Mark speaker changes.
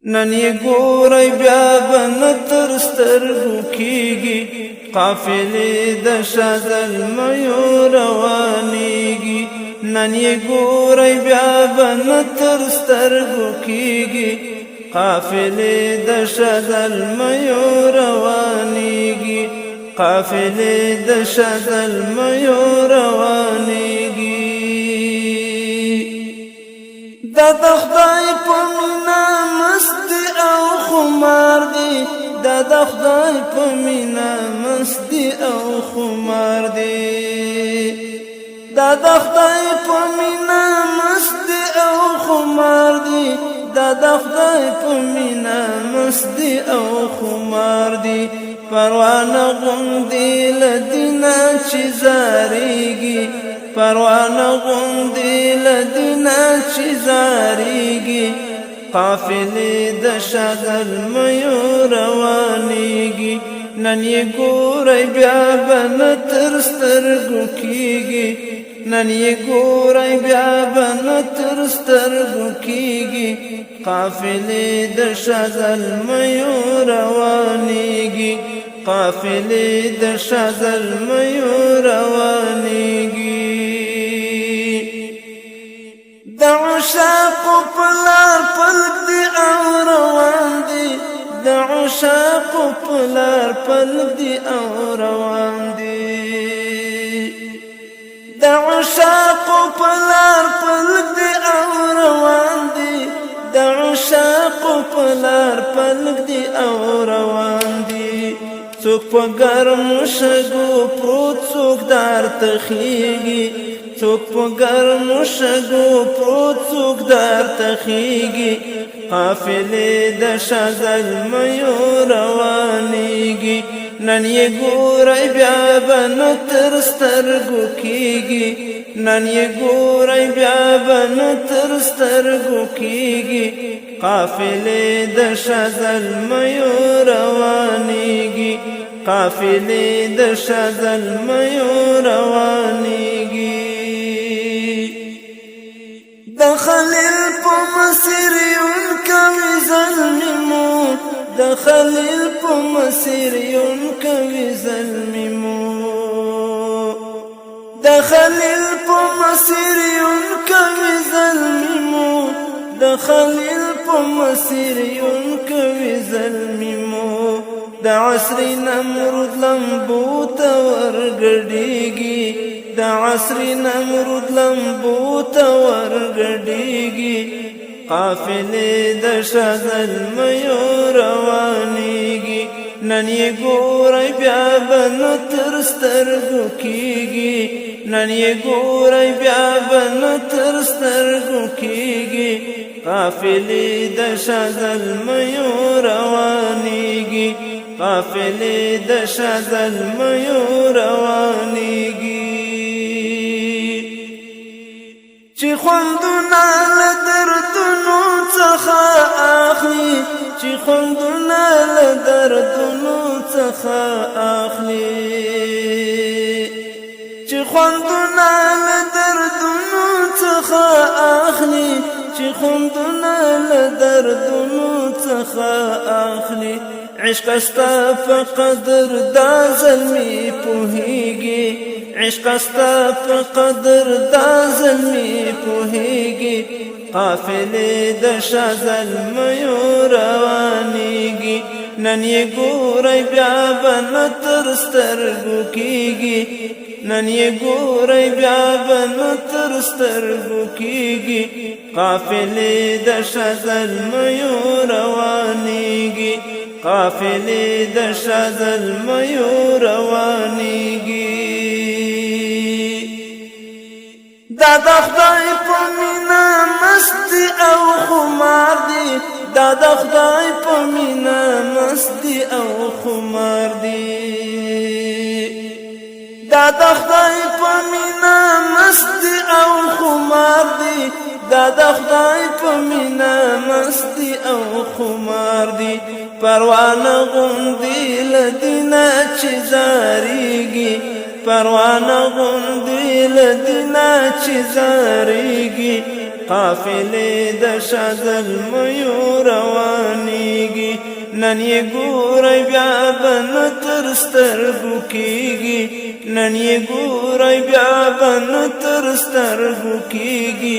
Speaker 1: نن یې ګورئ بیا به نه تر سترګو کېږي قافلې د شاه زلمیو روانېږي نن یې ګورئ بیا به نه تر سترګو کېږي قافلې د شاه زلمیو روانېږي قافلې د شاه زلمیو روانېږي دا د خدای په مینه مست او خمار دی دا د خدای په مینه مست او خمار دی دا د خدای په مینه مست او خمار دی دا د خدای په مینه مست او خمار دی پروانه غوندې له دینه چې زارېږي پروانه غوندې له دینه چې زارېږي قافلې د شاه زلمیو روانېږي نن یې ګورئ بیا به نه تر سترګو کېږي نن یې ګورئ بیا به نه تر سترګو کېږي قافلې د شاه زلمیو روانېږي قافلې د شاه زلمیو روانېږي د عشاقو په لار پلک دي او روان دي د عشاقو په لار پلک دي او روان دي د عشاقو په لار پلک دي او روان دي د عشاقو په لار پلک دي او روان دي څوک په ګرمو شګو پروت څوک دار ته خېږي څوک په ګرمو شګو پروت څوک دار ته خېږي قافلې د شاه زلمیو روانېږي نن یې ګورئ بیا به نه تر سترګو کېږي نن یې ګورئ بیا به نه تر سترګو کېږي قافلې د شاه زلمیو روانېږي قافلې د شاه زلمیو روانېږي د خلیل په مسیر یون کوي ظلمي مو د خلیل په مسیر یون کوي ظلمي مو د خلیل په مسیر یون کوي ظلمي مو د خلیل په مسیر یون کوي ظلمي مو د عصر نمرود لمبو ته ورګډېږي د عصر نمرود لمبو ته ورګډېږي قافلې د شاه زلمیو روانېږي نن یې ګورئ بیا به نه تر سترګو کېږي نن یې ګورئ بیا به نه تر سترګو کېږي قافلې د شاه زلمیو روانېږي قافلې د شاه زلمیو روانېږي چې خوندونه له دردونو څخه اخلي چې خوندونه له دردونو څخه اخلي چې خوندونه له دردونو څخه اخلي چې خوندونه له دردونو څخه اخلي عشق استا په قدر دا زلمي پوهیږي عشق استا په قدر دا زلمي پوهیږي قافلې د شاه زلمیو روانېږي نن یې ګورئ بیا به نه تر سترګو کېږي نن یې ګورئ بیا به نه تر سترګو کېږي قافلې د شاه زلمیو روانېږي قافلې د شاه زلمیو روانېږي دا د خدای په مینه مست او خمار دی دا د خدای په مینه مست او خمار دی دا د خدای په مینه مست او خمار دی دا د خدای په مینه مست او خمار دی پروانه غوندې له دینه چې زارېږي پروانه غوندې له دینه چې زارېږي قافلې د شاه زلمیو روان نن یې ګورئ بیا به نه تر سترګو کېږي نن یې ګورئ بیا به نه تر سترګو کېږي